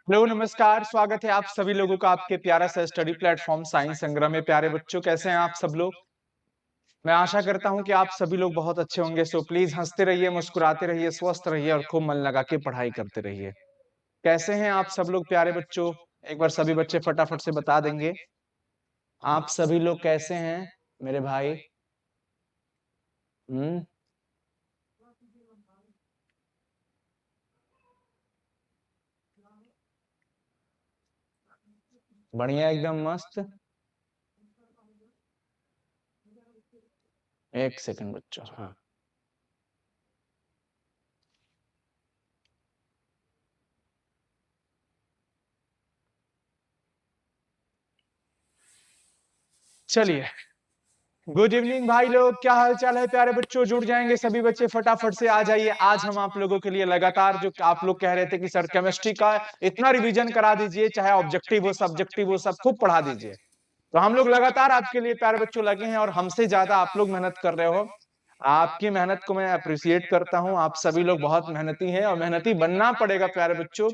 Hello नमस्कार, स्वागत है आप सभी लोगों का आपके प्यारा सा स्टडी प्लेटफॉर्म साइंस संग्राम में। प्यारे बच्चों, कैसे हैं आप सब लोग? मैं आशा करता हूं कि आप सभी लोग बहुत अच्छे होंगे। सो प्लीज हंसते रहिए, मुस्कुराते रहिए, स्वस्थ रहिए और खूब मन लगा के पढ़ाई करते रहिए। कैसे हैं आप सब लोग प्यारे बच्चों? एक बार सभी बच्चे फटाफट से बता देंगे। आप सभी लोग कैसे हैं मेरे भाई? हम्म। बढ़िया, एकदम मस्त। एक सेकंड बच्चों। हाँ, चलिए। गुड इवनिंग भाई लोग, क्या हाल चाल है प्यारे बच्चों? जुड़ जाएंगे सभी बच्चे, फटाफट से आ जाइए। आज हम आप लोगों के लिए लगातार, जो आप लोग कह रहे थे कि सर केमिस्ट्री का इतना रिवीजन करा दीजिए, चाहे ऑब्जेक्टिव हो सब्जेक्टिव हो, सब खूब पढ़ा दीजिए। तो हम लोग लगातार आपके लिए प्यारे बच्चों लगे हैं और हमसे ज्यादा आप लोग मेहनत कर रहे हो। आपकी मेहनत को मैं अप्रिशिएट करता हूं। आप सभी लोग बहुत मेहनती हैं और मेहनती बनना पड़ेगा प्यारे बच्चों।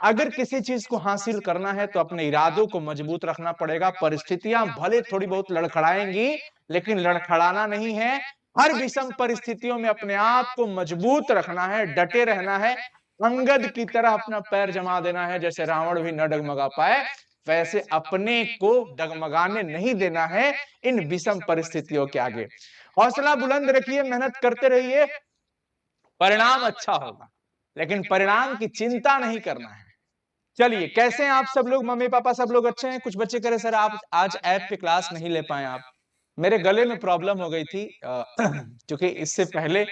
अगर किसी चीज को हासिल करना है तो अपने इरादों को मजबूत रखना पड़ेगा। परिस्थितियां भले थोड़ी बहुत लड़खड़ाएंगी, लेकिन लड़खड़ाना नहीं है। हर विषम परिस्थितियों में अपने आप को मजबूत रखना है, डटे रहना है। अंगद की तरह अपना पैर जमा देना है, जैसे रावण भी न डगमगा पाए वैसे अपने को डगमगाने नहीं देना है इन विषम परिस्थितियों के आगे। हौसला बुलंद रखिए, मेहनत करते रहिए, परिणाम अच्छा होगा, लेकिन परिणाम की चिंता नहीं करना है। चलिए, कैसे हैं आप सब लोग? मम्मी पापा सब लोग अच्छे हैं? कुछ बच्चे कह रहे सर आप आज ऐप पे क्लास नहीं ले पाए आप। मेरे गले में प्रॉब्लम हो गई थी क्योंकि इससे पहले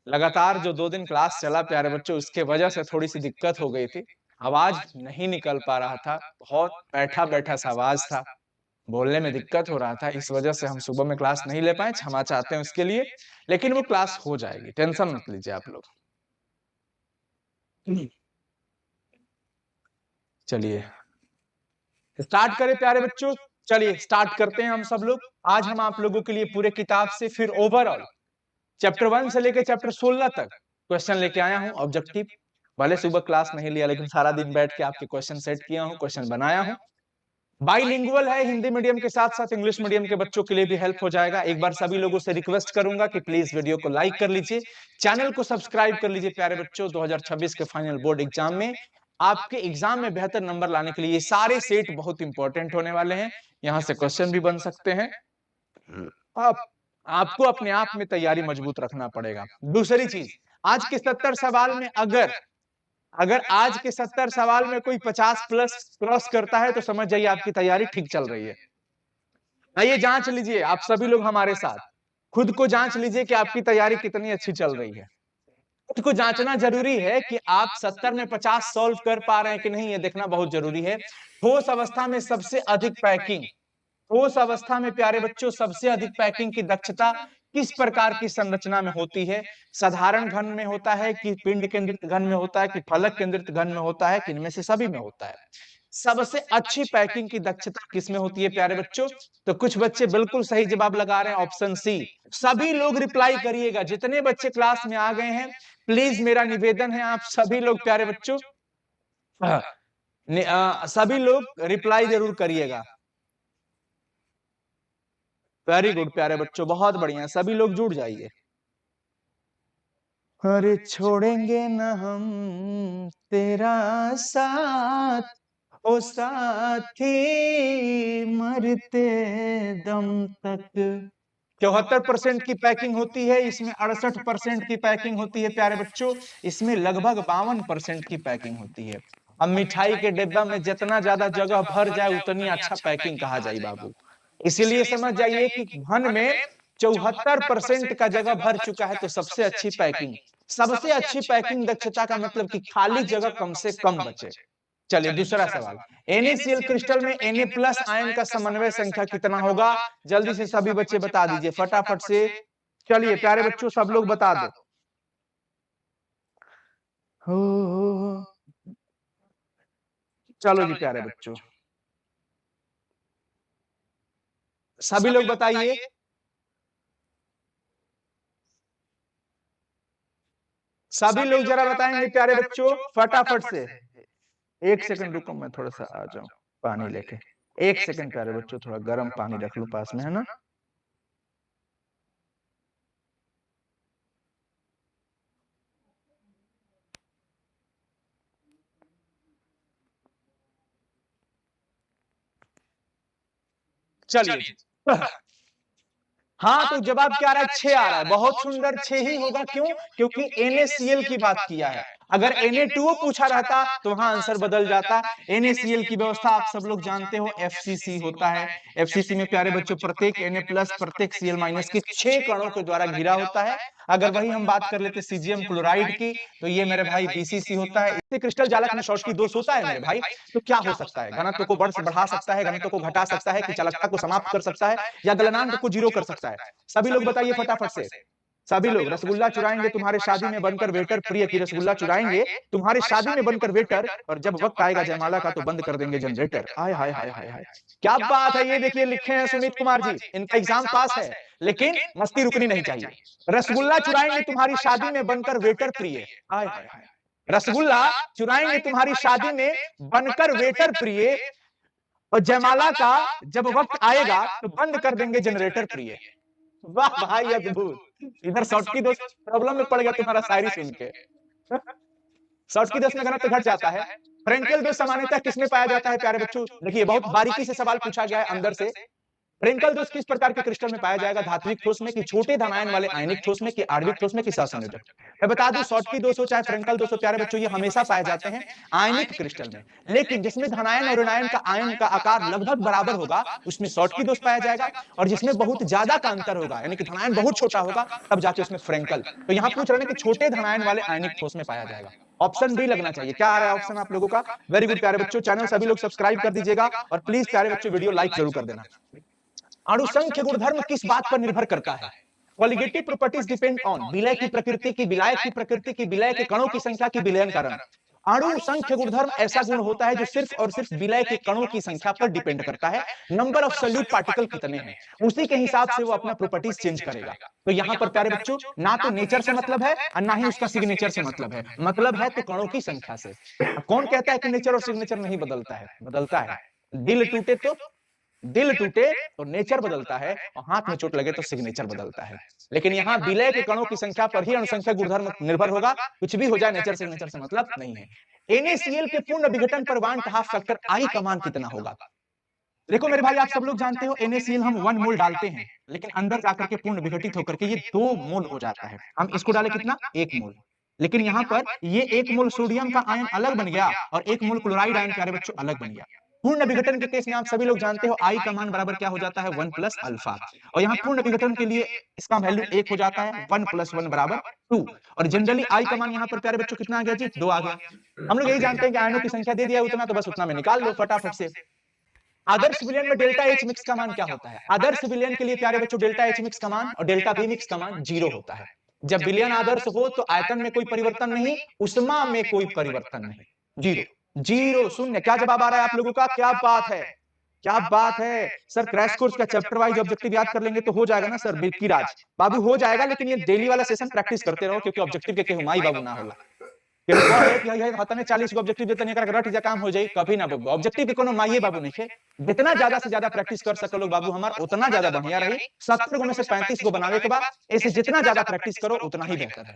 लगातार जो 2 दिन क्लास चला प्यारे बच्चों, उसके वजह से थोड़ी सी दिक्कत हो गई थी। आवाज नहीं निकल पा रहा था, बहुत बैठा बैठा सा आवाज था, बोलने में दिक्कत हो रहा था। इस वजह से हम सुबह में क्लास नहीं ले पाए, क्षमा चाहते हैं उसके लिए। लेकिन वो क्लास हो जाएगी, टेंशन मत लीजिए आप लोग। चलिए स्टार्ट करें प्यारे बच्चों। चलिए स्टार्ट करते हैं हम सब लोग। आज हम आप लोगों के लिए पूरे किताब से, फिर ओवरऑल चैप्टर 1 से लेकर चैप्टर 16 तक क्वेश्चन लेके आया हूं, ऑब्जेक्टिव। भले सुबह क्लास नहीं लिया, लेकिन सारा दिन बैठ के आपके क्वेश्चन सेट किया हूं, क्वेश्चन बनाया हूं। बाइलिंगुअल है, हिंदी मीडियम के साथ साथ इंग्लिश मीडियम के बच्चों के लिए भी हेल्प हो जाएगा। एक बार सभी लोगों से रिक्वेस्ट करूंगा कि प्लीज वीडियो को लाइक कर लीजिए, चैनल को सब्सक्राइब कर लीजिए प्यारे बच्चों। 2026 के फाइनल बोर्ड एग्जाम में, आपके एग्जाम में बेहतर नंबर लाने के लिए ये सारे सेट बहुत इंपॉर्टेंट होने वाले हैं। यहां से क्वेश्चन भी बन सकते हैं। आप आपको अपने आप में तैयारी मजबूत रखना पड़ेगा। दूसरी चीज, आज के 70 सवाल में अगर अगर आज के 70 सवाल में कोई 50 प्लस क्रॉस करता है तो समझ जाइए आपकी तैयारी ठीक चल रही है। आइए जांच लीजिए आप सभी लोग हमारे साथ, खुद को जांच लीजिए कि आपकी तैयारी कितनी अच्छी चल रही है। खुद को जांचना जरूरी है कि आप 70 में 50 सॉल्व कर पा रहे हैं कि नहीं, ये देखना बहुत जरूरी है। ठोस अवस्था में सबसे अधिक पैकिंग, ठोस अवस्था में प्यारे बच्चों सबसे अधिक पैकिंग की दक्षता किस प्रकार की संरचना में होती है? साधारण घन में होता है कि पिंड केंद्रित घन में होता है कि फलक केंद्रित घन में होता है कि इनमें से सभी में होता है? सबसे अच्छी पैकिंग की दक्षता किसमें होती है प्यारे बच्चों? तो कुछ बच्चे बिल्कुल सही जवाब लगा रहे हैं, ऑप्शन सी। सभी लोग रिप्लाई करिएगा, जितने बच्चे क्लास में आ गए हैं प्लीज मेरा निवेदन है आप सभी लोग प्यारे बच्चों, सभी लोग रिप्लाई जरूर करिएगा। वेरी गुड प्यारे बच्चों, बहुत बढ़िया, सभी लोग जुड़ जाइए। अरे छोड़ेंगे न हम तेरा साथ, ओ साथी मरते दम तक। 74% की पैकिंग होती है, इसमें 68% की पैकिंग होती है प्यारे बच्चों, इसमें लगभग 52% की पैकिंग होती है। अब मिठाई के डिब्बा में जितना ज्यादा जगह भर जाए उतनी अच्छा पैकिंग कहा जाए बाबू। इसीलिए समझ जाइए कि घन में 74% का जगह भर चुका है तो सबसे अच्छी पैकिंग। सबसे अच्छी पैकिंग दक्षता का मतलब कि खाली जगह कम से कम बचे। चलिए दूसरा सवाल, NaCl क्रिस्टल में Na प्लस आयन का समन्वय संख्या कितना होगा? जल्दी से सभी बच्चे बता दीजिए फटाफट से। चलिए प्यारे बच्चों सब लोग बता दो। हो चलो जी प्यारे बच्चों, सभी लोग बताइए। सभी लोग जरा बताएंगे प्यारे बच्चों फटाफट से। एक सेकंड रुको, मैं थोड़ा सा आ जाऊं पानी लेके। एक सेकंड प्यारे बच्चों, थोड़ा गर्म पानी रख लूं पास में, है ना। चलिए। हाँ, तो जवाब क्या आ रहा है? 6 आ रहा है। बहुत सुंदर, 6 ही होगा। क्यों? क्योंकि NaCl की बात किया है। अगर Na2O पूछा रहता तो वहां आंसर बदल जाता। NaCl की व्यवस्था आप सब लोग जानते हो, FCC होता है। FCC में प्यारे बच्चों प्रत्येक Na+ प्रत्येक Cl- के 6 कणों के द्वारा घिरा होता है। अगर वही हम बात कर लेते सीजियम क्लोराइड की, तो ये मेरे भाई BCC होता है। इससे क्रिस्टल जालक में शॉर्ट्की दोष होता है मेरे भाई। तो क्या हो सकता है? घनत्व को बढ़ा सकता है, घनत्व को घटा सकता है, कि चालकता को समाप्त कर सकता है, या गलनांक को 0 कर सकता है। सभी लोग बताइए फटाफट से। सभी लोग। रसगुल्ला चुराएंगे तुम्हारे शादी में बनकर वेटर, प्रिय की रसगुल्ला चुराएंगे तुम्हारे शादी में बनकर वेटर, और जब वक्त आएगा जयमाला का तो बंद कर देंगे जनरेटर। हाय हाय हाय हाय हाय, क्या बात है। ये देखिए लिखे हैं सुमित कुमार जी, इनका एग्जाम पास है, लेकिन मस्ती रुकनी नहीं चाहिए। रसगुल्ला चुराएंगे तुम्हारी शादी में बनकर वेटर, प्रिय। हाय हाय हाय, रसगुल्ला चुराएंगे तुम्हारी शादी में बनकर वेटर, प्रिय, और जयमाला का जब वक्त आएगा तो बंद कर देंगे जनरेटर, प्रिय। वाह भाई, अद्भुत। इधर शॉर्ट की दोस्त प्रॉब्लम में पड़ गया तुम्हारा शायरी सुन के। शॉर्ट की दोस्त में घनत्व घट जाता है। फ्रेंकेल दोष सामान्यतः किसमें पाया जाता है प्यारे बच्चों? देखिए बहुत बारीकी से सवाल पूछा गया है अंदर से। फ्रेंकल दोष किस प्रकार के क्रिस्टल में पाया जाएगा? धात्विक ठोस में, कि छोटे धनायन वाले आयनिक ठोस में, कि आणविक ठोस में, कि सहसंयोजक? मैं बता दूं, शॉर्ट की दोष हो चाहे फ्रेंकल दोष हो प्यारे बच्चों, ये हमेशा पाए जाते हैं आयनिक क्रिस्टल में। लेकिन जिसमें धनायन और ऋणायन का आयन का आकार लगभग बराबर होगा, उसमें शॉर्ट की दोष पाया जाएगा। और जिसमें बहुत ज्यादा का अंतर होगा, यानी कि धनायन बहुत छोटा होगा, तब जाके उसमें फ्रेंकल। तो यहां पूछ रहे हैं कि छोटे धनायन वाले आयनिक ठोस में पाया जाएगा। ऑप्शन डी लगना चाहिए। क्या आ रहा है ऑप्शन आप लोगों का? वेरी गुड प्यारे बच्चों। चैनल सभी लोग सब्सक्राइब कर दीजिएगा, और प्लीज प्यारे बच्चों वीडियो लाइक जरूर कर देना। अणुसंख्य गुणधर्म किस बात पर निर्भर करता है? क्वालिटेटिव प्रॉपर्टीज डिपेंड ऑन विलय की प्रकृति, की विलायक की प्रकृति, की विलय के कणों की संख्या, की विलयन कारण। अणुसंख्य गुणधर्म ऐसा गुण होता है जो सिर्फ और सिर्फ विलय के कणों की संख्या पर डिपेंड करता है। नंबर ऑफ सोल्यूट पार्टिकल कितने हैं, उसी के हिसाब से वो अपना प्रॉपर्टीज चेंज करेगा। तो यहां पर प्यारे बच्चों ना तो नेचर से मतलब है, और ना ही उसका सिग्नेचर से मतलब है तो कणों की संख्या से। अब कौन कहता है कि नेचर और सिग्नेचर नहीं बदलता है? बदलता है। दिल टूटे तो नेचर बदलता है, और हाथ में चोट लगे तो सिग्नेचर बदलता है। लेकिन यहाँ विलय के कणों की संख्या पर ही अणुसंख्या गुणधर्म निर्भर होगा। कुछ भी हो जाए, नेचर सिग्नेचर से मतलब नहीं है। NaCl के पूर्ण विघटन पर वांट हाफ फैक्टर I का मान कितना होगा? देखो मेरे भाई, आप सब लोग जानते हो NaCl हम 1 मोल डालते हैं, लेकिन अंदर जाकर के पूर्ण विघटित होकर के ये 2 मोल हो जाता है। हम इसको डाले कितना? 1 मोल। लेकिन यहाँ पर ये 1 मोल सोडियम का आयन अलग बन गया, और 1 मोल क्लोराइड आयन प्यारे बच्चों अलग बन गया। पूर्ण विघटन के केस में आप सभी लोग जानते हो I का मान बराबर क्या हो जाता है? 1 प्लस अल्फा। और यहाँ पूर्ण विघटन के लिए इसका वैल्यू 1 हो जाता है, 1 प्लस 1 बराबर 2। और जनरली I का मान यहाँ पर प्यारे बच्चों कितना आ गया जी? 2 आ गया। हम लोग यही जानते हैं कि आयनों की संख्या दे दिया उतना, तो बस उतना में निकाल लो फटाफट से। आदर्श विलयन में डेल्टा H मिक्स का मान क्या होता है? आदर्श विलयन के लिए प्यारे बच्चों डेल्टा H मिक्स का मान और डेल्टा B मिक्स का मान 0 होता है। जब विलयन आदर्श हो तो आयतन में कोई परिवर्तन नहीं, उष्मा में कोई परिवर्तन नहीं। 0 0 शून्य। क्या जवाब आ रहा है आप लोगों का? क्या बात है, क्या बात है। सर क्रैश कोर्स का चैप्टर वाइज ऑब्जेक्टिव याद कर लेंगे तो हो जाएगा ना सर? बिक्की राज बाबू हो जाएगा, लेकिन ये डेली वाला सेशन प्रैक्टिस करते रहो, क्योंकि ऑब्जेक्टिव के केहू माई बाबू ना होला। केहू कहे कि हई हतने 40 गो ऑब्जेक्टिव देते नहीं, रट जा काम हो जाई, कभी ना बब्बू। ऑब्जेक्टिव के कोनो माईए बाबू नहीं है। जितना ज्यादा से ज्यादा प्रैक्टिस कर सको लोग बाबू हमार, उतना ज्यादा बढ़िया रही। 70 गो में से 35 गो बनावे के बाद ऐसे जितना ज्यादा प्रैक्टिस करो उतना ही बेहतर है।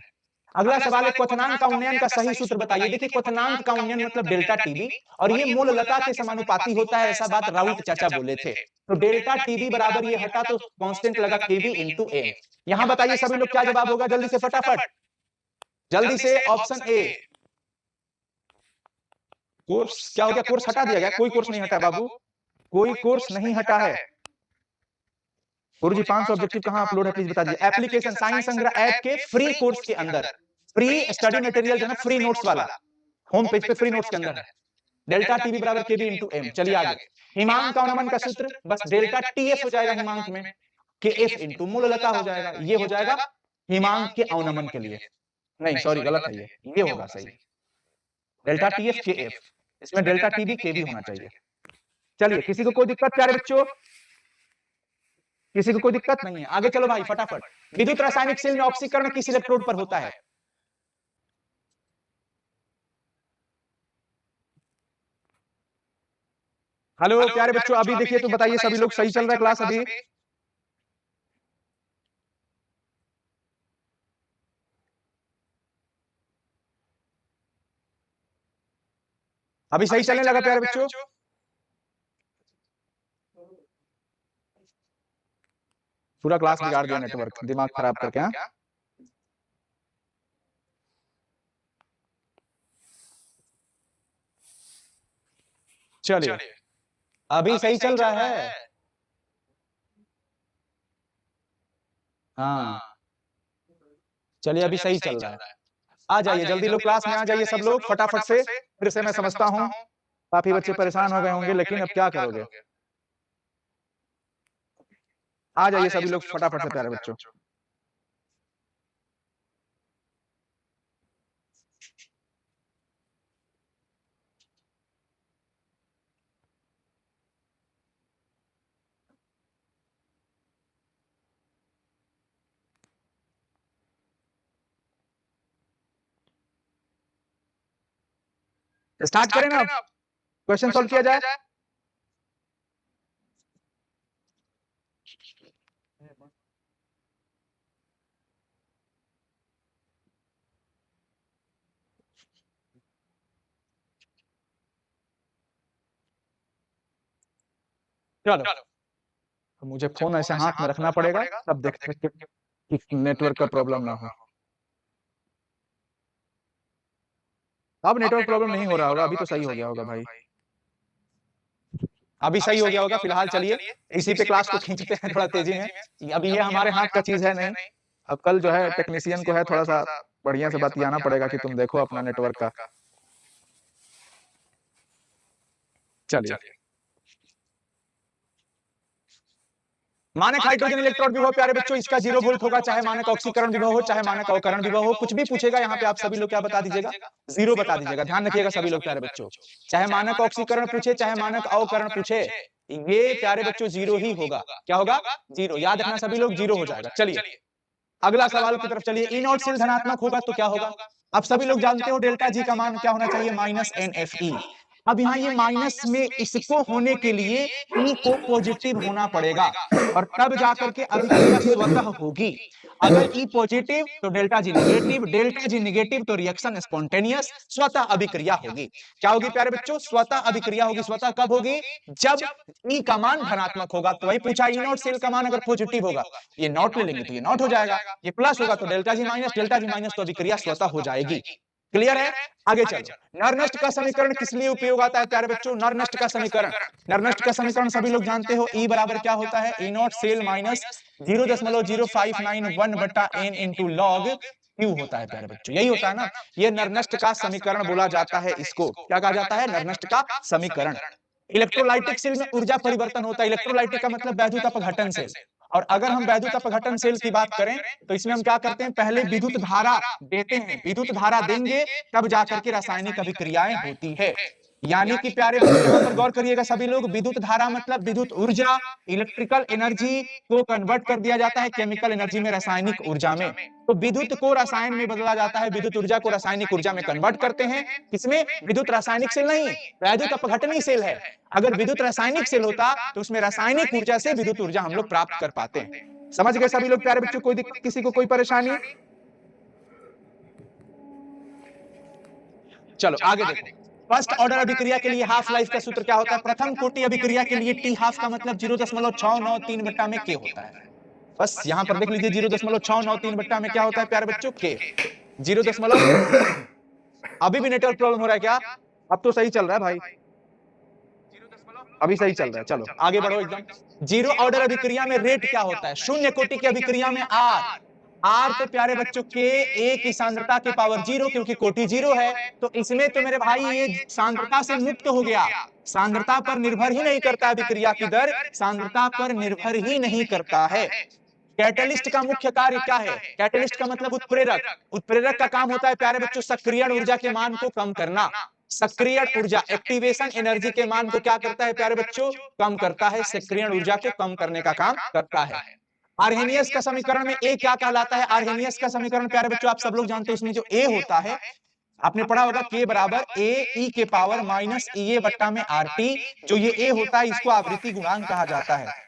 अगला सवाल है, क्वथनांक का उन्नयन का सही सूत्र बताइए। देखिए क्वथनांक का उन्नयन मतलब डेल्टा टीबी, और ये मूल लता के समानुपाती होता है, ऐसा बात राउत चाचा बोले थे। तो डेल्टा टीबी बराबर ये हटा तो कांस्टेंट लगा केबी इंटू ए। यहां बताइए सभी लोग क्या जवाब होगा? जल्दी से फटाफट, जल्दी से। Option A course. क्या हो गया? कोर्स हटा दिया गया? कोई कोर्स नहीं हटा बाबू, कोई कोर्स नहीं हटा है। गुरुजी 500 ऑब्जेक्टिव कहां अपलोड है प्लीज बता दीजिए। एप्लीकेशन साइंस संग्रह ऐप के फ्री कोर्स के अंदर, फ्री स्टडी मटेरियल जो है ना, फ्री नोट्स वाला, होम पेज पे फ्री नोट्स के अंदर है। डेल्टा टीबी बराबर केबी इंटू एम। चलिए आगे। हिमांक का अवनमन का सूत्र बस डेल्टा टीएफ हो जाएगा हिमांक में, के एफ इंटू मूल लता हो जाएगा। ये हो जाएगा हिमांक के अवनमन के लिए। नहीं सॉरी गलत है, ये होगा सही। डेल्टा टीएफ के एफ, इसमें डेल्टा टीबी केबी होना चाहिए। चलिए किसी को कोई दिक्कत प्यारे बच्चों? किसी को कोई दिक्कत नहीं है? आगे चलो भाई फटाफट। विद्युत रासायनिक सेल में ऑक्सीकरण किस इलेक्ट्रोड पर होता है? हेलो प्यारे बच्चों, अभी देखिए तो बताइए सभी लोग सही चल रहा है क्लास अभी? अभी सही चलने लगा प्यारे बच्चों? पूरा क्लास बिगाड़ दिया नेटवर्क, दिमाग खराब करके। हाँ, चलिए अभी सही चल रहा है। हाँ चलिए अभी सही चल रहा है। आ जाइए जल्दी लोग, क्लास में आ जाइए सब लोग फटाफट से। फिर से मैं समझता हूँ काफी बच्चे परेशान हो गए होंगे, लेकिन अब क्या करोगे। आ जाइए सभी लोग फटाफट से प्यारे बच्चों। स्टार्ट करें ना, क्वेश्चन सॉल्व किया जाए। चलो तो मुझे फोन ऐसे हाथ में रखना पड़ेगा, तब देखते हैं कि नेटवर्क का प्रॉब्लम ना हो। अब नेटवर्क प्रॉब्लम नहीं हो रहा होगा, अभी तो सही हो गया होगा भाई। अभी सही हो गया होगा। फिलहाल चलिए इसी पे क्लास को खींचते हैं थोड़ा तेजी में। अभी ये हमारे हाथ का चीज है नहीं। अब कल जो है टेक्नीशियन को है थोड़ा सा बढ़िया से बतियाना पड़ेगा कि तुम देखो अपना नेटवर्क का। चलिए मानक हाइड्रोजन इलेक्ट्रॉन विभव प्यारे बच्चों इसका 0 वोल्ट होगा, चाहे मानक ऑक्सीकरण विभव हो चाहे मानक अवकरण विभव हो। कुछ भी पूछेगा यहाँ पे आप सभी लोग क्या बता दीजिएगा? 0 बता दीजिएगा। ध्यान रखिएगा सभी लोग प्यारे बच्चों, चाहे मानक ऑक्सीकरण पूछे चाहे मानक अवकरण पूछे, ये प्यारे बच्चों 0 ही होगा। क्या होगा? 0। याद रखना सभी लोग, 0 हो जाएगा। चलिए अगला सवाल की तरफ चलिए। ई नॉट सेल धनात्मक होगा तो क्या होगा? अब सभी लोग जानते हो डेल्टा जी का मान क्या होना चाहिए? Minus NFE। अब यहाँ ये माइनस में इसको होने के लिए ई को पॉजिटिव होना पड़ेगा और तब जाकर के अभिक्रिया स्वतः होगी। अगर ई पॉजिटिव तो delta G negative, delta G negative तो रिएक्शन स्पॉन्टेनियस, स्वतः अभिक्रिया होगी। क्या होगी प्यारे बच्चों? स्वतः अभिक्रिया होगी। स्वतः कब होगी? जब ई का मान धनात्मक होगा। तो वही पूछा, ई नॉट सेल का मान अगर पॉजिटिव होगा, ये नॉट ले लेंगे तो ये नॉट हो जाएगा, ये प्लस होगा तो डेल्टा जी माइनस तो अभिक्रिया स्वतः हो जाएगी। क्लियर है? आगे चलो। नरनष्ट का समीकरण किस लिए उपयोग आता है प्यारे बच्चों? नरनष्ट का समीकरण, नरनष्ट का समीकरण सभी लोग जानते हो। ई बराबर क्या होता है? ई नॉट सेल माइनस 0.0591 बटा n इंटू लॉग क्यू होता है प्यारे बच्चों। यही होता है ना, ये नरनष्ट का समीकरण बोला जाता है। इसको क्या कहा जाता है? नरनष्ट का समीकरण। इलेक्ट्रोलाइटिक सेल में ऊर्जा परिवर्तन होता है। इलेक्ट्रोलाइटिक का मतलब वैद्युत अपघटन सेल। और अगर हम वैद्युत अपघटन सेल की बात करें तो इसमें हम क्या करते हैं? पहले विद्युत धारा देते हैं, विद्युत धारा देंगे तब जाकर के रासायनिक अभिक्रियाएं होती है। यानी कि प्यारे बच्चों यहाँ पर गौर करिएगा सभी लोग, विद्युत धारा मतलब विद्युत ऊर्जा, इलेक्ट्रिकल एनर्जी को कन्वर्ट कर दिया जाता है केमिकल एनर्जी में, रासायनिक ऊर्जा में। तो विद्युत को रसायन में बदला जाता है, विद्युत ऊर्जा को रासायनिक ऊर्जा में कन्वर्ट करते हैं। किसमें? विद्युत रासायनिक सेल नहीं, वैद्युत अपघटनी सेल है। अगर विद्युत रासायनिक सेल होता तो उसमें रासायनिक ऊर्जा से विद्युत ऊर्जा हम लोग प्राप्त कर पाते हैं। समझ गए सभी लोग प्यारे बच्चों? कोई दिक्कत, किसी को कोई परेशानी? चलो आगे देखो। फर्स्ट ऑर्डर अभिक्रिया के लिए हाफ लाइफ का सूत्र क्या होता है? प्रथम कोटि अभिक्रिया के लिए टी हाफ का मतलब 0.693 बट्टा में के होता है। बस यहां पर देख लीजिए 0.693 बट्टा में क्या होता है प्यारे बच्चों? के। 0. अभी भी नेटवर्क प्रॉब्लम हो रहा है क्या? अब तो सही चल रहा है भाई, अभी सही चल रहा है। चलो आगे बढ़ो एकदम। जीरो ऑर्डर अभिक्रिया में रेट क्या होता है? शून्य कोटि की अभिक्रिया में आर। आर तो प्यारे बच्चों के ए की सांद्रता के पावर 0, क्योंकि कोटि 0 है। तो इसमें तो मेरे भाई ये सांद्रता से मुक्त हो गया। सांद्रता पर निर्भर ही नहीं करता अभिक्रिया की दर, सांद्रता पर निर्भर ही नहीं करता है। कैटलिस्ट का मुख्य कार्य क्या है? कैटलिस्ट का मतलब उत्प्रेरक। उत्प्रेरक का काम होता है प्यारे बच्चों सक्रियण ऊर्जा के मान को कम करना। सक्रियण ऊर्जा, एक्टिवेशन एनर्जी के मान को क्या करता है प्यारे बच्चों? कम करता है, सक्रियण ऊर्जा को कम करने का काम करता है। आर्हेनियस का समीकरण में ए क्या कहलाता है? आर्हेनियस का समीकरण प्यारे बच्चों आप सब लोग जानते हो, उसमें जो ए होता है आपने पढ़ा होगा K बराबर ए ई के पावर माइनस ई ए बट्टा में आर टी। जो ये ए होता है इसको आवृत्ति गुणांक कहा जाता है।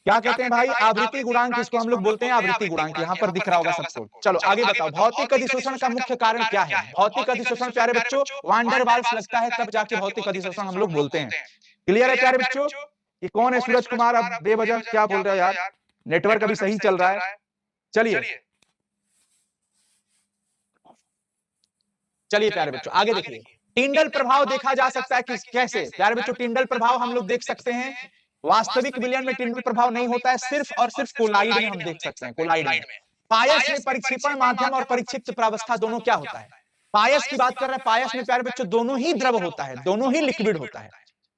क्या कहते हैं भाई? आवृत्ति गुणांक, इसको हम लोग बोलते हैं आवृत्ति गुणांक। यहां पर दिख रहा होगा सबको। चलो आगे बताओ, भौतिक अधिशोषण का मुख्य कारण क्या है? भौतिक अधिशोषण प्यारे बच्चों वांडर वाल्स लगता है तब जाके भौतिक अधिशोषण हम लोग बोलते हैं। क्लियर है प्यारे बच्चों? ये कौन है सूरज कुमार? अब बेवजह क्या बोल रहे हो यार, नेटवर्क अभी सही चल रहा है। चलिए चलिए प्यारे बच्चों आगे देखिए। टिंडल प्रभाव देखा जा सकता है कैसे? प्यारे बच्चों टिंडल प्रभाव हम लोग देख सकते हैं, वास्तविक विलयन में टिंडल प्रभाव नहीं होता है, सिर्फ और सिर्फ कोलाइड में हम देख सकते हैं। कोलाइड में पायस में परिक्षेपण माध्यम और परिक्षिप्त प्रावस्था दोनों क्या होता है? पायस की बात कर रहे हैं। पायस में प्यारे बच्चों दोनों ही द्रव होता है, दोनों ही लिक्विड होता है।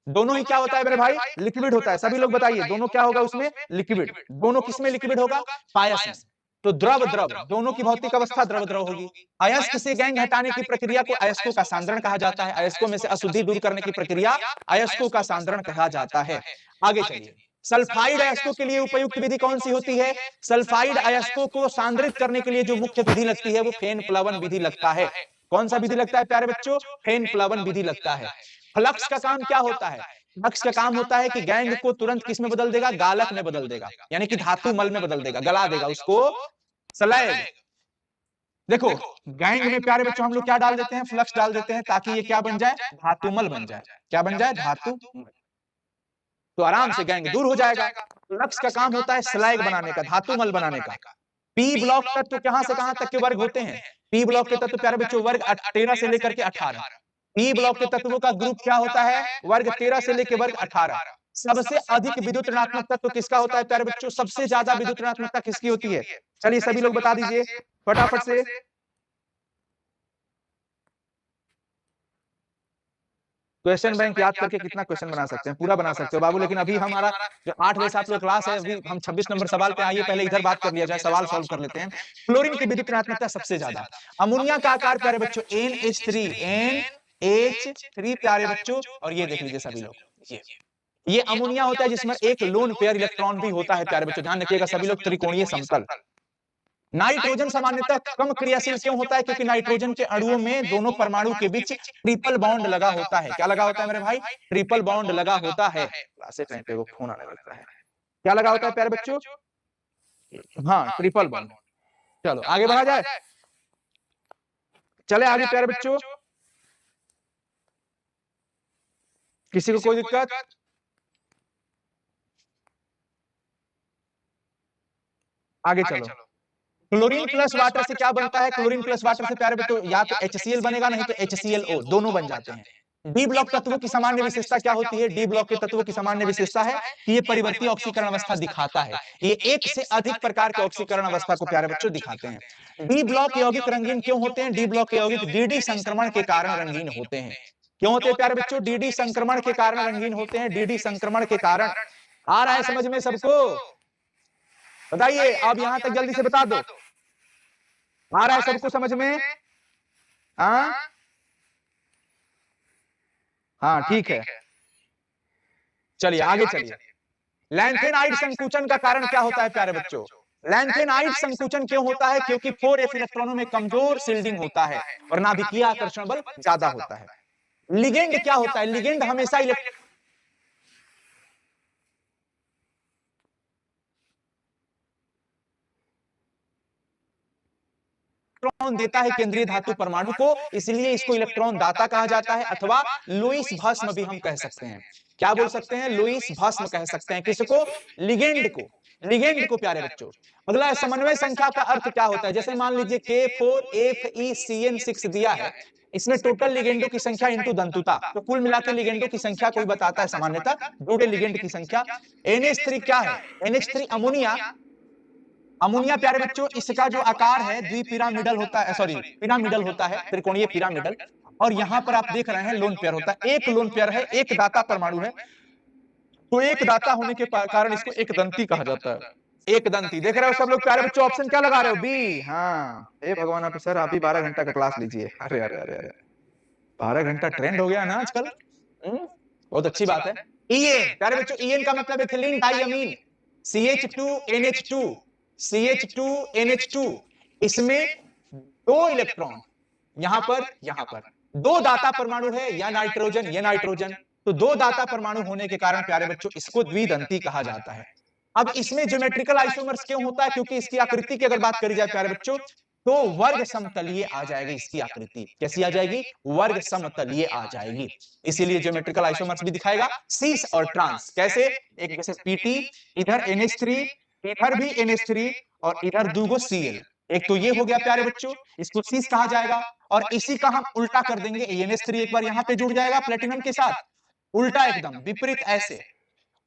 दोनों ही क्या होता है मेरे भाई? लिक्विड होता है। सभी लोग बताइए दोनों क्या होगा उसमें? लिक्विड। दोनों किसमें लिक्विड होगा? पायस में। तो द्रव द्रव दोनों की भौतिक अवस्था द्रव द्रव होगी। अयस्क से गैंग हटाने की प्रक्रिया को अयस्कों का सांद्रण कहा जाता है। अयस्कों में से अशुद्धि दूर करने की प्रक्रिया अयस्कों का सांद्रण कहा जाता है। आगे चलिए, सल्फाइड अयस्कों के लिए उपयुक्त विधि कौन सी होती है? सल्फाइड अयस्कों को सांद्रित करने के लिए जो मुख्य विधि लगती है वो फेन प्लवन विधि लगता है। कौन सा विधि लगता है प्यारे बच्चों? फेन प्लवन विधि लगता है। फ्लक्स का काम क्या होता है? फ्लक्स का काम होता है कि गैंग को तुरंत किस में बदल देगा? गालक में बदल देगा, यानी कि धातु मल में बदल देगा, गला देगा उसको, सलाएगा। देखो गैंग में प्यारे बच्चों हम लोग क्या डाल देते हैं? फ्लक्स डाल देते हैं ताकि ये क्या बन जाए? धातुमल बन जाए। क्या बन जाए? धातु। तो आराम से गैंग दूर हो जाएगा। फ्लक्स का काम होता है स्लैग बनाने का, धातुमल बनाने का। पी ब्लॉक तत्व कहां से कहां तक के वर्ग होते हैं? पी ब्लॉक के तत्व प्यारे बच्चों वर्ग 13 से लेकर के 18। पी ब्लॉक के तत्वों का ग्रुप क्या होता है? वर्ग 13 से लेकर वर्ग 18। सबसे अधिक विद्युत ऋणात्मक तत्व किसका होता है प्यारे बच्चों? सबसे ज्यादा विद्युत ऋणात्मकता किसकी होती है? चलिए सभी लोग बता दीजिए फटाफट से। क्वेश्चन बैंक याद करके कितना क्वेश्चन बना सकते हैं? पूरा बना सकते हो बाबू, लेकिन अभी हमारा जो 8 बजे से आप लोग क्लास है, अभी हम 26 नंबर सवाल पे आइए, पहले इधर बात कर लिया जाए, सवाल सॉल्व कर लेते हैं। क्लोरीन की विद्युत ऋणात्मकता सबसे ज्यादा। अमोनिया का आकार प्यारे बच्चों NH3, NH3 प्यारे बच्चों। और ये देख लीजिए सभी लोग, ये अमोनिया होता है जिसमें एक लोन पेयर इलेक्ट्रॉन भी होता है प्यारे बच्चों, ध्यान रखिएगा सभी लोग। त्रिकोणीय समतल। नाइट्रोजन सामान्यतः कम क्रियाशील क्यों होता है? क्योंकि नाइट्रोजन के अणुओं में दोनों परमाणु के बीच ट्रिपल बॉन्ड लगा होता है। क्या लगा होता है मेरे भाई? ट्रिपल बॉन्ड लगा होता है। टाइम पे वो फोन आने लगता है। क्या लगा होता है प्यारे बच्चों? हाँ, ट्रिपल बॉन्ड। चलो आगे बढ़ा जाए, चले आगे प्यारे बच्चों। किसी को कोई दिक्कत? आगे चलो। क्लोरीन प्लस वाटर से क्या बनता है? क्लोरीन प्लस वाटर से प्यारे बच्चों या तो HCl बनेगा, नहीं तो HClO, दोनों बन जाते हैं। डी ब्लॉक तत्वों की सामान्य विशेषता क्या होती है? डी ब्लॉक के तत्वों की सामान्य विशेषता है कि ये परिवर्ती ऑक्सीकरण अवस्था दिखाता है। ये एक से अधिक प्रकार के ऑक्सीकरण अवस्था को प्यारे बच्चों दिखाते हैं। डी ब्लॉक यौगिक रंगीन क्यों होते हैं? डी ब्लॉक यौगिक DD संक्रमण के कारण रंगीन होते हैं। क्यों होते हैं प्यारे बच्चों? DD संक्रमण के कारण रंगीन होते हैं। DD संक्रमण के कारण। आ रहा है समझ में सबको? बताइए अब यहां तक जल्दी से बता दो, आ रहा है सबको समझ में? हाँ ठीक है, चलिए आगे चलिए। लैंथेनाइड संकुचन का कारण क्या होता है प्यारे बच्चों? लैंथेनाइड संकुचन क्यों होता है? क्योंकि 4s इलेक्ट्रॉनों में कमजोर शिल्डिंग होता है और नाभिकीय आकर्षण बल ज्यादा होता है। लिगेंड क्या होता है? लिगेंड हमेशा इलेक्ट्रॉन देता है केंद्रीय धातु परमाणु को, इसलिए इसको इलेक्ट्रॉन दाता कहा जाता है, अथवा लुईस भस्म भी हम कह सकते हैं। क्या बोल सकते हैं? लुईस भस्म कह सकते हैं। किसको? लिगेंड को। लिगेंड को प्यारे बच्चों। अगला समन्वय संख्या का अर्थ क्या होता है? जैसे मान लीजिए K4FeCN6 दिया है, इसमें टोटल लिगेंडों की संख्या इंटू दंतुता, तो कुल मिलाकर लिगेंडों की संख्या कोई बताता है सामान्यतः जुड़े लिगेंड की संख्या। NH3 क्या है? NH3 ammonia. अमोनिया प्यारे बच्चों इसका जो आकार है द्विपिरामिडल होता है, सॉरी पिरामिडल होता है, त्रिकोणीय पिरामिडल। और यहां पर आप देख रहे हैं लोन पेयर होता है, एक लोन पेयर है, एक दाता परमाणु है, तो एक दाता होने के कारण इसको एक दंती कहा जाता है। एक दंती। देख रहे हो सब लोग प्यारे बच्चों? ऑप्शन क्या लगा रहे हो? बी। हाँ हे भगवान, आप सर आप ही 12 घंटा का क्लास लीजिए। अरे अरे अरे अरे 12 घंटा ट्रेंड हो गया ना आजकल। बहुत अच्छी बात है। ईएन प्यारे बच्चों, ईएन का मतलब एथिलीन डाइअमीन, CH2NH2, CH2NH2। इसमें 2 इलेक्ट्रॉन, यहां पर दो दाता परमाणु है, या नाइट्रोजन या नाइट्रोजन, तो दो दाता परमाणु होने के कारण प्यारे बच्चों इसको द्विदंती कहा जाता है। अब इसमें ज्योमेट्रिकल आइसोमर्स क्यों होता है? क्योंकि इसकी आकृति की अगर बात करी जाए प्यारे बच्चों, तो वर्ग समतलीय आ जाएगी। इसकी आकृति कैसी आ जाएगी? वर्ग समतलीय आ जाएगी। इसीलिए ज्योमेट्रिकल आइसोमर्स भी दिखाएगा सीस और ट्रांस। कैसे? एक जैसे पीटी, इधर NH3, इधर भी NH3 और इधर दूगो Cl। एक तो ये हो गया प्यारे बच्चों, इसको सीस कहा जाएगा। और इसी का हम उल्टा कर देंगे, NH3 एक बार यहां पे जुड़ जाएगा प्लेटिनम के साथ, उल्टा एकदम विपरीत ऐसे,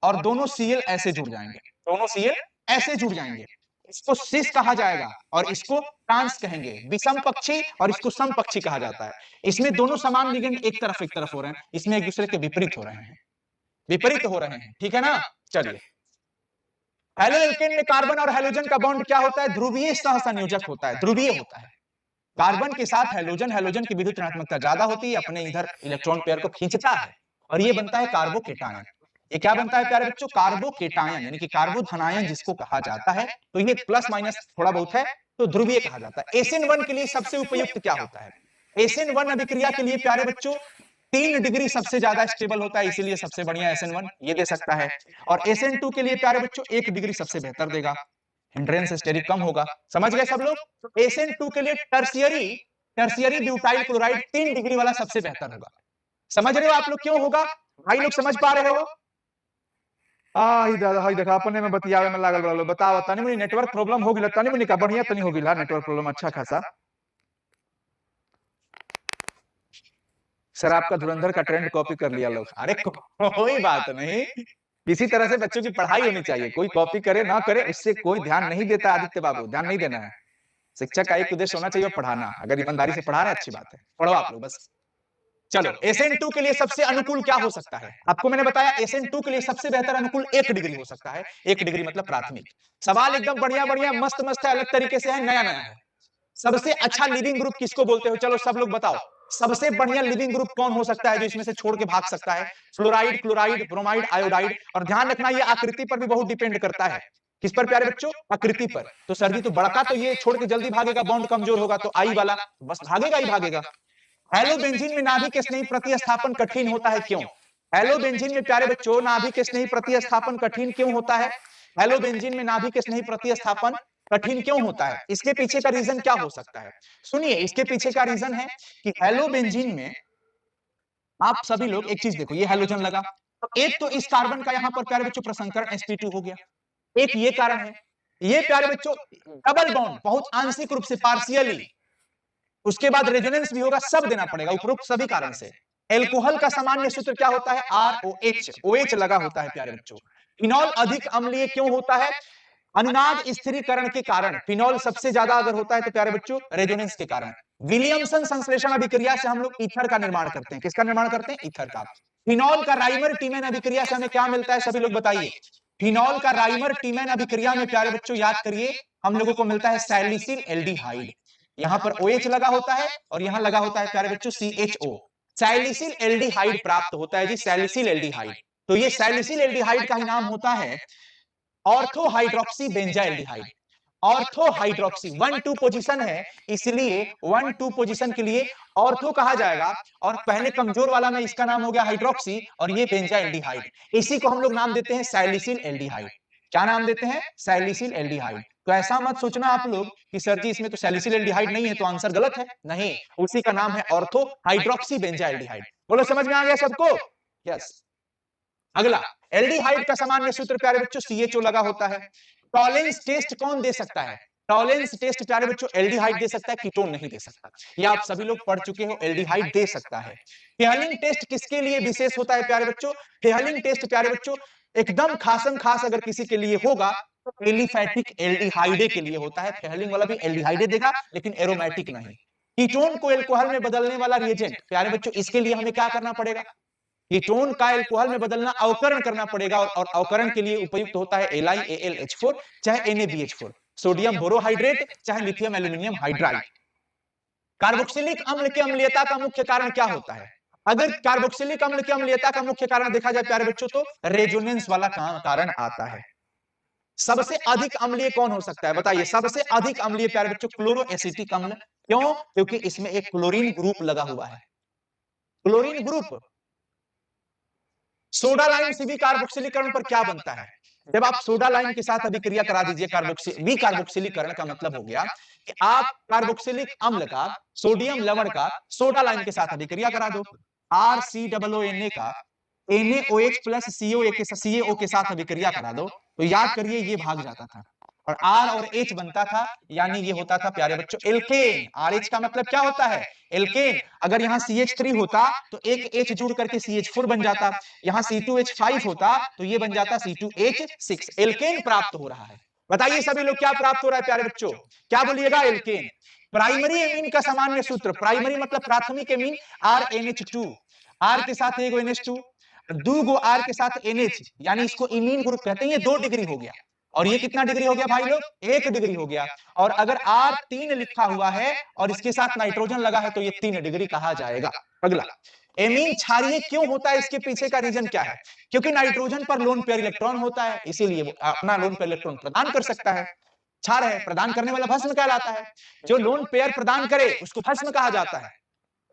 और दोनों Cl ऐसे जुड़ जाएंगे, दोनों Cl ऐसे जुड़ जाएंगे। इसको सिस कहा जाएगा और इसको ट्रांस कहेंगे। विषम पक्षी और इसको समपक्षी कहा जाता है। इसमें दोनों समान लिगेंड एक तरफ हो रहे हैं, इसमें एक दूसरे के विपरीत हो रहे हैं, विपरीत हो रहे हैं। ठीक है ना? चलिए, हेलो एल्केन में कार्बन और हेलोजन का बॉन्ड क्या होता है? ध्रुवीय सहसंयोजक होता है, ध्रुवीय होता है। कार्बन के साथ हेलोजन, हेलोजन की विद्युत ऋणात्मकता ज्यादा होती है, अपने इधर इलेक्ट्रॉन पेयर को खींचता है, और ये बनता है कार्बोकेटायन। ये क्या बनता है प्यारे बच्चों? कार्बोकेटायन, यानी कि कार्बोधनायन जिसको कहा जाता है। तो ये प्लस माइनस थोड़ा बहुत है, तो ध्रुवीय कहा जाता है। SN1 के लिए सबसे उपयुक्त क्या होता है? SN1 अभिक्रिया के लिए प्यारे बच्चों 3 डिग्री सबसे ज्यादा स्टेबल होता है, इसीलिए सबसे बढ़िया SN1 ये दे सकता है। और SN2 के लिए प्यारे बच्चों 1 डिग्री सबसे बेहतर देगा, हिंड्रेंस स्टेरिक कम होगा। समझ गए सब लोग? तो SN2 के लिए टर्शियरी ब्यूटाइल क्लोराइड 3 डिग्री वाला सबसे बेहतर होगा। समझ रहे हो आप लोग क्यों होगा? भाई लोग समझ पा रहे हो? हाय दादा, हाय देखा अपने में बतियावे में लागल रहलो। बताओ, तनी मुनी नेटवर्क प्रॉब्लम हो गिला, तनी मुनी का बढ़िया तनी हो गिला नेटवर्क प्रॉब्लम अच्छा खासा। सर आपका धुरंधर का ट्रेंड कॉपी कर लिया लोग। अरे कोई बात नहीं, इसी तरह से बच्चों की पढ़ाई होनी चाहिए। कोई कॉपी करे ना करे उससे कोई ध्यान नहीं देता। आदित्य बाबू, ध्यान नहीं देना है। शिक्षक का एक उद्देश्य होना चाहिए, पढ़ाना। अगर ईमानदारी से पढ़ा रहे अच्छी बात है, पढ़ो आप लोग बस। चलो, SN2 के लिए सबसे अनुकूल क्या हो सकता है? आपको मैंने बताया SN2 के लिए सबसे बेहतर अनुकूल 1 डिग्री हो सकता है। 1 डिग्री मतलब प्राथमिक। सवाल एकदम बढ़िया बढ़िया मस्त मस्त है, अलग तरीके से है, नया नया है। सबसे अच्छा लिविंग ग्रुप किसको बोलते हो? चलो सब लोग बताओ, सबसे बढ़िया लिविंग ग्रुप कौन हो सकता है जो इसमें से छोड़ के भाग सकता है? Fluoride, chloride, bromide, iodide. और ध्यान रखना, ये आकृति पर भी बहुत डिपेंड करता है। किस पर प्यारे बच्चों? आकृति पर। तो सर जी तो बड़का तो ये छोड़ के जल्दी भागेगा, बॉन्ड कमजोर होगा, तो आई वाला बस भागेगा ही भागेगा। हेलोबेंजीन में नाभिक स्नेही प्रतिस्थापन कठिन होता है, क्यों? हेलोबेंजीन में प्यारे बच्चों नाभिक स्नेही प्रतिस्थापन कठिन क्यों होता है? हेलोबेंजीन में नाभिक स्नेही प्रतिस्थापन कठिन क्यों होता है? इसके पीछे का रीजन क्या हो सकता है? सुनिए, इसके पीछे का रीजन है कि हेलोबेंजीन में आप सभी लोग एक चीज देखो, ये हेलोजन लगा, तो एक तो इस कार्बन का यहां पर प्यारे बच्चों प्रसंकरण sp2 हो गया, एक ये कारण है। ये प्यारे बच्चों डबल बॉन्ड, बहुत आंशिक रूप से, पार्शियली, उसके बाद रेजोनेंस भी होगा, सब देना पड़ेगा उपरोक्त सभी कारण से। एल्कोहल का सामान्य सूत्र क्या होता है? ROH, OH लगा होता है प्यारे बच्चों। फिनॉल अधिक अम्लीय क्यों होता है? अनुनाद स्थिरीकरण के कारण। फिनॉल सबसे ज्यादा अगर होता है तो प्यारे बच्चों रेजोनेंस के कारण। विलियमसन संश्लेषण अभिक्रिया से हम लोग ईथर का निर्माण करते हैं। किसका निर्माण करते हैं? ईथर का। फिनॉल का राइमर टीमेन अभिक्रिया से हमें क्या मिलता है? सभी लोग बताइए। फिनॉल का राइमर टीमेन अभिक्रिया में प्यारे बच्चों याद करिए, हम लोगों को मिलता है सैलिसिल एल्डिहाइड। यहां पर OH लगा होता है और यहां लगा होता है प्यारे बच्चों CHO। सैलिसिल एल्डिहाइड प्राप्त होता है जी, सैलिसिल एल्डिहाइड। तो ये सैलिसिल एल्डिहाइड का ही नाम होता है ortho hydroxy benzaldehyde. Ortho hydroxy 1-2 position है, इसलिए 1-2 पोजीशन के लिए ऑर्थो कहा जाएगा। और पहले कमजोर वाला में इसका नाम हो गया हाइड्रोक्सी, और ये बेंजाइल्डिहाइड। इसी को हम लोग नाम देते हैं सैलिसिल एल्डिहाइड। क्या नाम देते हैं? Salicyl aldehyde. तो ऐसा मत सोचना आप लोग कि सर जी इसमें तो सैलिसिल एल्डिहाइड नहीं है तो आंसर गलत है। नहीं, उसी का नाम है ऑर्थो हाइड्रोक्सी बेंजाइल्डिहाइड। बोलो समझ में आ गया सबको? यस। अगला, एल्डिहाइड का सामान्य सूत्र प्यारे बच्चों CHO लगा होता है। टॉलेंस टेस्ट कौन दे सकता है? टॉलेंस टेस्ट प्यारे बच्चों एल्डिहाइड दे सकता है, कीटोन नहीं दे सकता। ये आप सभी लोग पढ़ चुके हो, एल्डिहाइड दे सकता है। फेहलिंग टेस्ट किसके लिए विशेष होता है प्यारे बच्चों? फेहलिंग टेस्ट प्यारे बच्चों एकदम खासम खास अगर किसी के लिए होगा तो एलिफैटिक एल्डिहाइड के लिए होता है। फेहलिंग वाला भी एल्डिहाइड देगा, लेकिन एरोमेटिक नहीं। कीटोन को एल्कोहल में बदलने वाला रिएजेंट प्यारे बच्चों, इसके लिए हमें क्या करना पड़ेगा? कीटोन का एल्कोहल में बदलना, अवकरण करना पड़ेगा। और अवकरण के लिए उपयुक्त होता है LiAlH4 चाहे NaBH4, सोडियम बोरोहाइड्रेट चाहे लिथियम एल्यूमिनियम हाइड्राइड। कार्बोक्सिलिक अम्ल की अम्लीयता का मुख्य कारण क्या होता है? अगर कार्बोक्सिलिक अम्ल की अम्लीयता का मुख्य कारण देखा जाए प्यारे बच्चों, तो रेजोनेंस वाला कारण आता है। सबसे अधिक अम्लीय कौन हो सकता है बताइए? सबसे अधिक अम्लीय प्यारे बच्चों क्लोरोएसिटिक अम्ल। क्यों? क्योंकि इसमें एक क्लोरीन ग्रुप लगा हुआ है। Chlorine group soda lime C कार्बोक्सिलीकरण पर क्या बनता है? जब आप सोडा लाइम के साथ अभिक्रिया करा दीजिए कार्बोक्सिलीकरण का मतलब हो गया कि आप कार्बोक्सिलिक अम्ल का सोडियम लवण का सोडा लाइम के साथ अभिक्रिया करा दो। RCOONA का NaOH प्लस CaO के साथ अभिक्रिया करा दो तो याद करिए ये भाग जाता था और R और H बनता था, यानी ये होता था प्यारे बच्चों एल्केन। RH का मतलब क्या होता है? एल्केन। अगर यहाँ CH3 होता तो एक H जुड़ करके CH4 बन जाता, यहाँ C2H5 होता तो ये बन जाता C2H6। एल्केन प्राप्त हो रहा है। बताइए सभी लोग क्या प्राप्त हो रहा है प्यारे बच्चों? क्या बोलिएगा? एल्केन। प्राइमरी एमीन का सामान्य सूत्र, प्राइमरी मतलब प्राथमिक एमीन, RNH2। R के साथ एक NH2, दो गो R के साथ NH, यानी इसको इमीन ग्रुप कहते हैं। ये 2 डिग्री हो गया और ये कितना डिग्री हो गया भाई लोग? 1 डिग्री हो गया। और अगर R3 लिखा हुआ है और इसके साथ नाइट्रोजन लगा है तो ये 3 डिग्री कहा जाएगा। अगला, एमीन क्षारीय क्यों होता है? इसके पीछे का रीजन क्या है? क्योंकि नाइट्रोजन पर लोन पेयर इलेक्ट्रॉन होता है, इसीलिए वो अपना लोन पेयर इलेक्ट्रॉन प्रदान कर सकता है। क्षार है, प्रदान करने वाला भस्म कहलाता है। जो लोन पेयर प्रदान करे उसको भस्म कहा जाता है।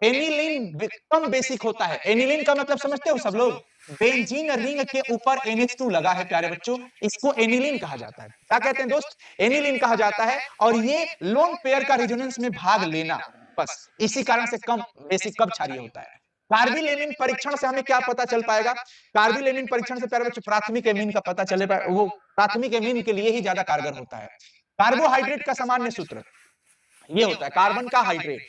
एनिलीन कम बेसिक होता है। एनिलीन का मतलब समझते हो सब लोग? बेंजीन रिंग के ऊपर NH2 लगा है प्यारे बच्चों, इसको एनिलीन कहा जाता है। क्या कहते हैं दोस्त? एनिलीन कहा जाता है। और ये लोन पेयर का रेजोनेंस में भाग लेना, बस इसी कारण से कम बेसिक कब क्षारीय होता है। कार्बिल परीक्षण से हमें क्या पता चल पाएगा? कार्बिल परीक्षण से प्यारे बच्चों प्राथमिक एमीन का पता चले, वो प्राथमिक एमीन के लिए ही ज्यादा कारगर होता है। कार्बोहाइड्रेट का सामान्य सूत्र ये होता है कार्बन का हाइड्रेट,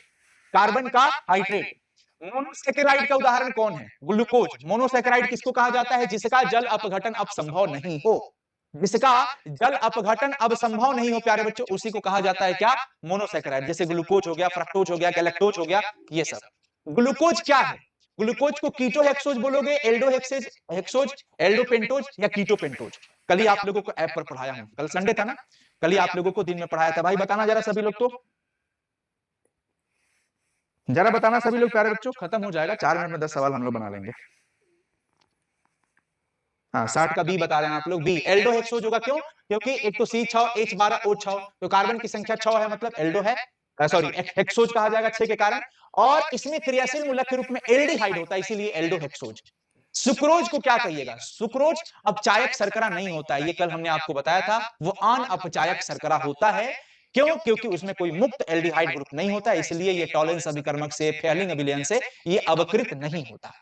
कार्बन का हाइड्रेट। मोनोसैकेराइड का उदाहरण कौन है? ग्लूकोज। मोनोसैकेराइड किसको कहा जाता है? जिसका जल अपघटन अब संभव नहीं हो, जिसका जल अपघटन अब संभव नहीं हो प्यारे बच्चों, उसी को कहा जाता है क्या? मोनोसैकेराइड। जैसे ग्लूकोज हो गया, फ्रक्टोज हो गया, गैलेक्टोज हो गया, ये सब। ग्लूकोज क्या है? ग्लूकोज को कीटो हेक्सोज बोलोगे, एल्डो हेक्सोज, एल्डो पेंटोज या कीटो पेंटोज। कल ही आप लोगों को ऐप पर पढ़ाया हूं, कल संडे था ना, कल ही आप लोगों को दिन में पढ़ाया था। भाई बताना जरा सभी लोग, तो जरा बताना सभी लोग प्यारे बच्चों। खत्म हो जाएगा 4 मिनट में, 10 सवाल हम लोग बना लेंगे। हाँ 60 का बी बता रहे हैं आप लोग। बी एल्डो हेक्सोज होगा। क्यों? क्योंकि एक तो C6 H12O6 तो कार्बन की संख्या 6 है, मतलब एल्डो है, सॉरी हेक्सोज कहा जाएगा 6 के कारण। और इसमें क्रियाशील मूलक के रूप में एल्डिहाइड होता है, इसीलिए एल्डो हेक्सोज। सुक्रोज को क्या कहिएगा? सुक्रोज अपचायक शर्करा नहीं होता है, ये कल हमने आपको बताया था, वो अनअपचायक शर्करा होता है। क्यों? क्योंकि उसमें कोई मुक्त एल्डिहाइड ग्रुप नहीं होता, इसलिए ये टॉलेंस अभिकर्मक से, फेलिंग अभिलयन से ये अवकृत नहीं होता।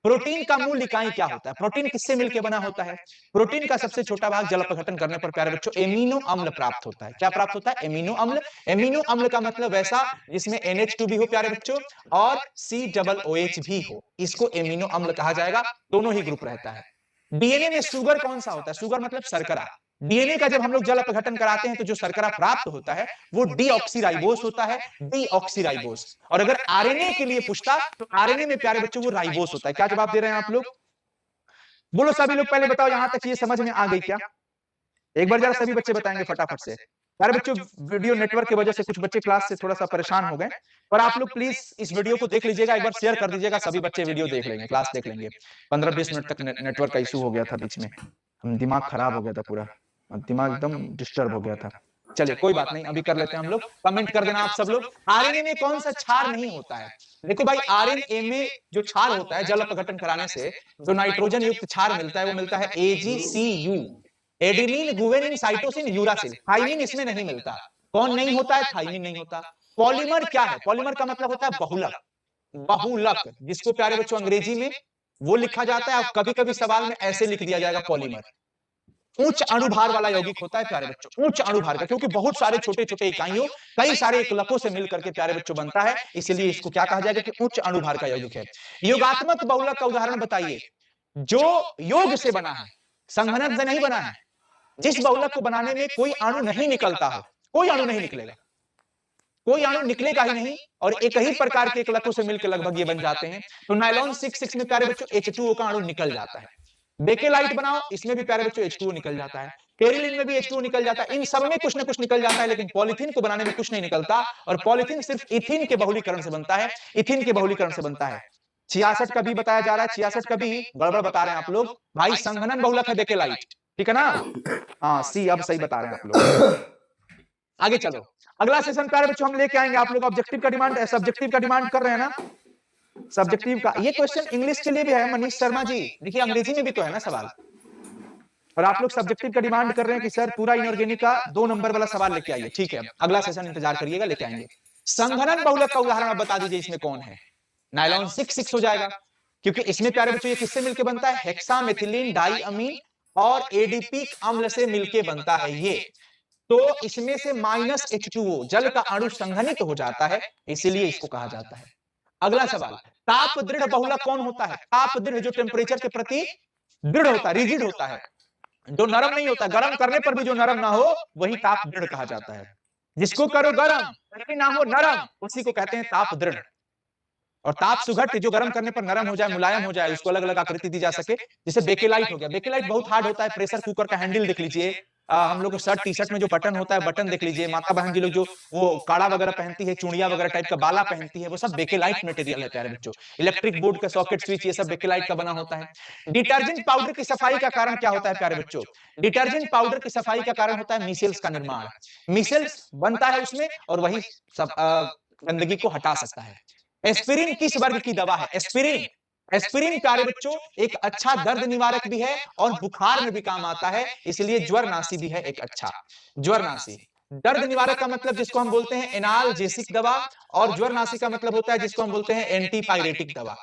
प्रोटीन का मूल इकाई क्या होता है? प्रोटीन किससे मिलकर बना होता है? प्रोटीन का सबसे छोटा भाग जल अपघटन करने पर प्यारे बच्चों एमिनो अम्ल प्राप्त होता है। क्या प्राप्त होता है? एमिनो अम्ल। एमिनो अम्ल का मतलब वैसा जिसमें NH2 भी हो प्यारे बच्चों और COOH भी हो, इसको एमिनो अम्ल कहा जाएगा। दोनों ही ग्रुप रहता है। डीएनए में शुगर कौन सा होता है? शुगर मतलब शर्करा। डीएनए का जब हम लोग जल अपघटन कराते हैं तो जो शर्करा प्राप्त होता है वो डीऑक्सीराइबोस होता है, डीऑक्सीराइबोस। और अगर आरएनए के लिए पूछता तो आरएनए में प्यारे बच्चों वो राइबोस होता है। क्या जवाब दे रहे हैं आप लोग? बोलो सभी लोग, पहले बताओ यहां तक ये समझ में आ गई क्या? एक बार जरा सभी बच्चे बताएंगे फटाफट से। प्यारे बच्चों वीडियो नेटवर्क की वजह से कुछ बच्चे क्लास से थोड़ा सा परेशान हो गए, पर आप लोग प्लीज इस वीडियो को देख लीजिएगा, एक बार शेयर कर दीजिएगा, सभी बच्चे वीडियो देख लेंगे, क्लास देख लेंगे। 15-20 मिनट तक नेटवर्क का इशू हो गया था बीच में, दिमाग खराब हो गया था पूरा, दिमाग एकदम डिस्टर्ब हो गया था। चलिए कोई बात नहीं, अभी कर लेते हैं हम लोग। कमेंट कर देना आप सब लोग, आरएनए में कौन सा क्षार नहीं होता है? देखो भाई आरएनए में जो क्षार होता है जल अपघटन कराने से जो नाइट्रोजन युक्त क्षार मिलता है वो मिलता है AgCu, adenine, guanine, cytosine, uracil. Thymine इसमें नहीं मिलता। कौन नहीं होता है? थाइमिन नहीं होता। पॉलीमर क्या है? पॉलीमर का मतलब होता है बहुलक, बहुलक जिसको प्यारे बच्चों अंग्रेजी में वो लिखा जाता है, कभी कभी सवाल में ऐसे लिख दिया जाएगा पॉलीमर। उच्च अणुभार वाला यौगिक होता है प्यारे बच्चों, उच्च अणुभार का, क्योंकि बहुत सारे छोटे छोटे इकाइयों कई सारे एकलकों से मिलकर के प्यारे बच्चों बनता है, इसलिए इसको क्या कहा जाएगा कि उच्च अणुभार का यौगिक है। योगात्मक बहुलक का उदाहरण बताइए जो योग से बना है, संघनन से नहीं बना है। जिस बहुलक को बनाने में कोई अणु नहीं निकलता हो, कोई अणु नहीं निकलेगा, कोई अणु निकलेगा ही नहीं, और एक ही प्रकार के एकलकों से मिलकर लगभग ये बन जाते हैं। तो नायलॉन 6 में प्यारे बच्चों H2O का अणु निकल जाता है। बेकेलाइट बनाओ, इसमें भी प्यारे बच्चों H2O निकल जाता है। पेरिलिन में भी H2O निकल जाता है। इन सब में कुछ ना कुछ निकल जाता है, लेकिन पॉलीथीन को बनाने में कुछ नहीं निकलता, और पॉलीथीन सिर्फ इथिन के बहुलीकरण से बनता है, इथिन के बहुलीकरण से बनता है। 66 का भी बताया जा रहा है, 66 का भी गड़बड़ बता रहे हैं आप लोग। भाई संघनन बहुलक है बेकेलाइट, ठीक है ना? हाँ सी, अब सही बता रहे हैं आप लोग। आगे चलो, अगला सेशन प्यारे बच्चों हम लेके आएंगे। आप लोग ऑब्जेक्टिव का डिमांड, सब्जेक्टिव का डिमांड कर रहे हैं ना? सब्जेक्टिव का ये क्वेश्चन इंग्लिश के लिए भी है मनीष शर्मा जी, देखिए अंग्रेजी में भी तो है ना सवाल, और आप लोग सब्जेक्टिव का डिमांड कर रहे हैं कि सर पूरा इनऑर्गेनिक का 2 नंबर वाला सवाल लेके आइए। ठीक है, अगला सेशन इंतजार करिएगा, लेके आएंगे। संघनन बहुलक का उदाहरण आप बता दीजिए इसमें कौन है? नायलॉन 6 हो जाएगा, क्योंकि इसमें प्यारे बच्चों ये किससे मिलके बनता है? हेक्सामेथिलीन डाइअमीन और एडीपिक अम्ल से मिलके बनता है ये। तो इसमें से -H2O जल का अणु संघनित हो जाता है, इसीलिए इसको कहा जाता है। अगला सवाल, ताप दृढ़ बहुलक कौन होता है? ताप दृढ़ जो टेम्परेचर के प्रति दृढ़ होता है, रिजिड होता है, जो नरम नहीं होता, गर्म करने पर भी जो नरम ना हो वही ताप दृढ़ कहा जाता है। जिसको करो गर्म लेकिन ना हो नरम, उसी को कहते हैं ताप दृढ़। और ताप सुघट जो गर्म करने पर नरम हो जाए, मुलायम हो जाए, उसको अलग अलग आकृति दी जा सके, जैसे बेकेलाइट हो गया। बेकेलाइट बहुत हार्ड होता है, प्रेशर कुकर का हैंडल देख लीजिए, हम लोग शर्ट टी शर्ट में जो बटन होता है, बटन देख लीजिए, माता बहन जी लोग जो वो काड़ा वगैरह पहनती है, चूड़िया वगैरह टाइप का बाला पहनती है, वो सब बेकेलाइट मटेरियल है प्यारे बच्चों। इलेक्ट्रिक बोर्ड का सॉकेट स्विच ये सब बेकेलाइट का बना होता है। डिटर्जेंट पाउडर की सफाई का कारण क्या होता है प्यारे बच्चों? डिटर्जेंट पाउडर की सफाई का कारण होता है मिसेल्स का निर्माण। मिसेल्स बनता है उसमें और वही सब गंदगी को हटा सकता है। एस्पिरिन किस वर्ग की दवा है? एस्पिरिन, एस्पिरिन प्यारे बच्चों एक अच्छा दर्द निवारक भी है और बुखार में भी काम आता है, इसलिए ज्वरनाशी भी है एक अच्छा। ज्वरनाशी दर्द निवारक का मतलब जिसको हम बोलते हैं एनाल्जेसिक दवा, और ज्वरनाशी का मतलब होता है जिसको हम बोलते हैं एंटीपायरेटिक दवा।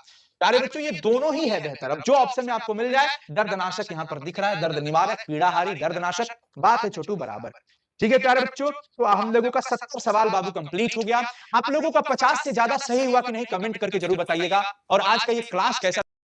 प्यारे बच्चों ये दोनों ही है बेहतर। अब जो ऑप्शन में आपको मिल जाए, दर्दनाशक यहां पर दिख रहा है, दर्द निवारक, पीड़ाहारी, दर्दनाशक, बात है छोटू बराबर। ठीक है प्यारे बच्चों, तो हम लोगों का 70 सवाल बाबू कंप्लीट हो गया। आप लोगों का 50 से ज्यादा सही हुआ कि नहीं कमेंट करके जरूर बताइएगा। और आज का ये क्लास कैसा